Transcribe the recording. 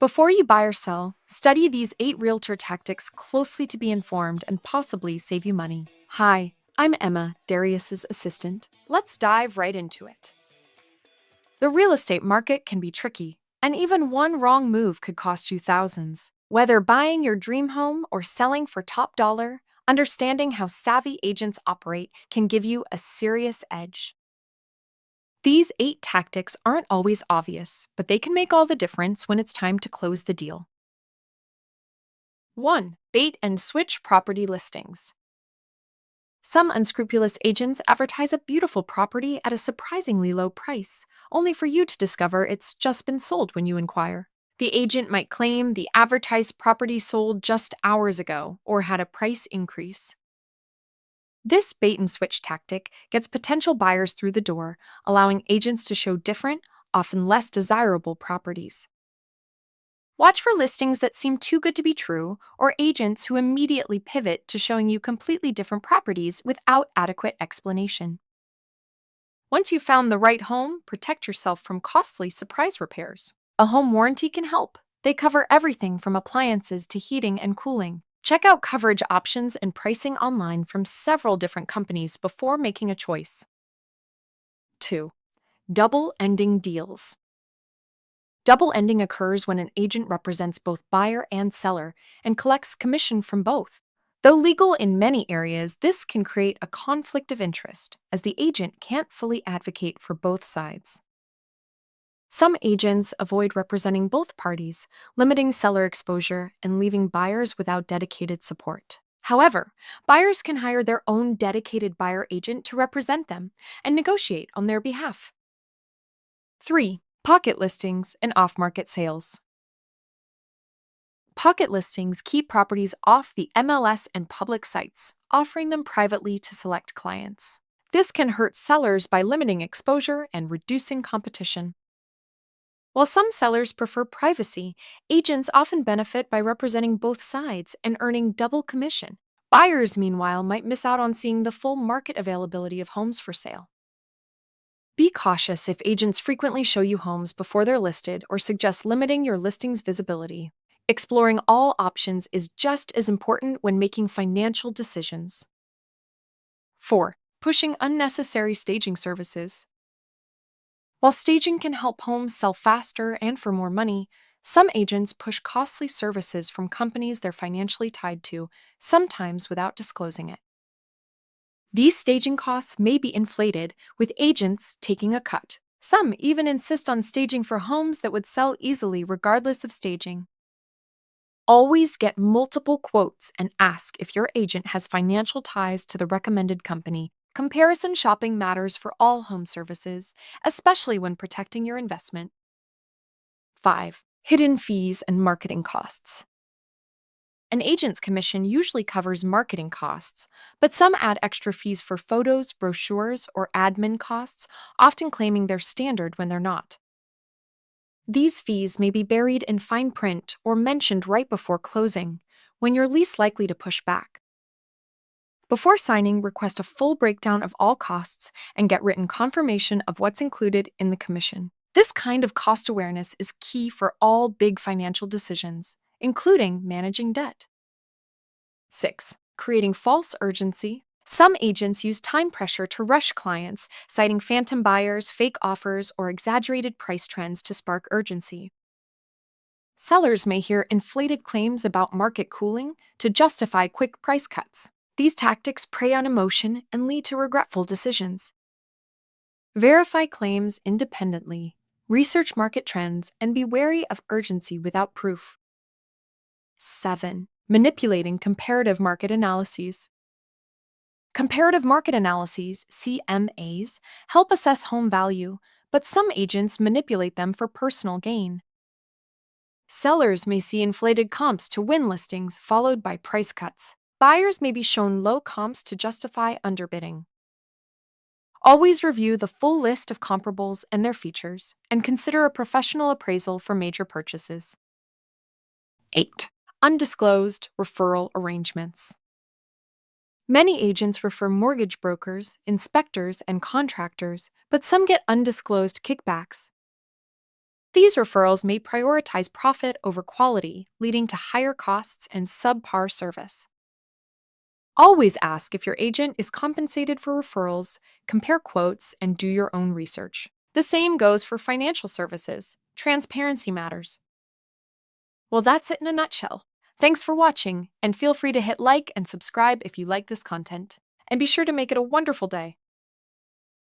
Before you buy or sell, study these 8 realtor tactics closely to be informed and possibly save you money. Hi, I'm Emma, Darius's assistant. Let's dive right into it. The real estate market can be tricky, and even one wrong move could cost you thousands. Whether buying your dream home or selling for top dollar, understanding how savvy agents operate can give you a serious edge. These 8 tactics aren't always obvious, but they can make all the difference when it's time to close the deal. 1. Bait and switch property listings. Some unscrupulous agents advertise a beautiful property at a surprisingly low price, only for you to discover it's just been sold when you inquire. The agent might claim the advertised property sold just hours ago or had a price increase. This bait and switch tactic gets potential buyers through the door, allowing agents to show different, often less desirable properties. Watch for listings that seem too good to be true or agents who immediately pivot to showing you completely different properties without adequate explanation. Once you've found the right home, protect yourself from costly surprise repairs. A home warranty can help. They cover everything from appliances to heating and cooling. Check out coverage options and pricing online from several different companies before making a choice. 2. Double ending deals. Double ending occurs when an agent represents both buyer and seller and collects commission from both. Though legal in many areas, this can create a conflict of interest, as the agent can't fully advocate for both sides. Some agents avoid representing both parties, limiting seller exposure and leaving buyers without dedicated support. However, buyers can hire their own dedicated buyer agent to represent them and negotiate on their behalf. 3. Pocket listings and off-market sales. Pocket listings keep properties off the MLS and public sites, offering them privately to select clients. This can hurt sellers by limiting exposure and reducing competition. While some sellers prefer privacy, agents often benefit by representing both sides and earning double commission. Buyers, meanwhile, might miss out on seeing the full market availability of homes for sale. Be cautious if agents frequently show you homes before they're listed or suggest limiting your listing's visibility. Exploring all options is just as important when making financial decisions. 4. Pushing unnecessary staging services. While staging can help homes sell faster and for more money, some agents push costly services from companies they're financially tied to, sometimes without disclosing it. These staging costs may be inflated, with agents taking a cut. Some even insist on staging for homes that would sell easily regardless of staging. Always get multiple quotes and ask if your agent has financial ties to the recommended company. Comparison shopping matters for all home services, especially when protecting your investment. 5. Hidden fees and marketing costs. An agent's commission usually covers marketing costs, but some add extra fees for photos, brochures, or admin costs, often claiming they're standard when they're not. These fees may be buried in fine print or mentioned right before closing, when you're least likely to push back. Before signing, request a full breakdown of all costs and get written confirmation of what's included in the commission. This kind of cost awareness is key for all big financial decisions, including managing debt. 6. Creating false urgency. Some agents use time pressure to rush clients, citing phantom buyers, fake offers, or exaggerated price trends to spark urgency. Sellers may hear inflated claims about market cooling to justify quick price cuts. These tactics prey on emotion and lead to regretful decisions. Verify claims independently, research market trends, and be wary of urgency without proof. 7. Manipulating comparative market analyses. Comparative market analyses, CMAs, help assess home value, but some agents manipulate them for personal gain. Sellers may see inflated comps to win listings, followed by price cuts. Buyers may be shown low comps to justify underbidding. Always review the full list of comparables and their features, and consider a professional appraisal for major purchases. 8. Undisclosed referral arrangements. Many agents refer mortgage brokers, inspectors, and contractors, but some get undisclosed kickbacks. These referrals may prioritize profit over quality, leading to higher costs and subpar service. Always ask if your agent is compensated for referrals, compare quotes, and do your own research. The same goes for financial services. Transparency matters. Well, that's it in a nutshell. Thanks for watching, and feel free to hit like and subscribe if you like this content. And be sure to make it a wonderful day.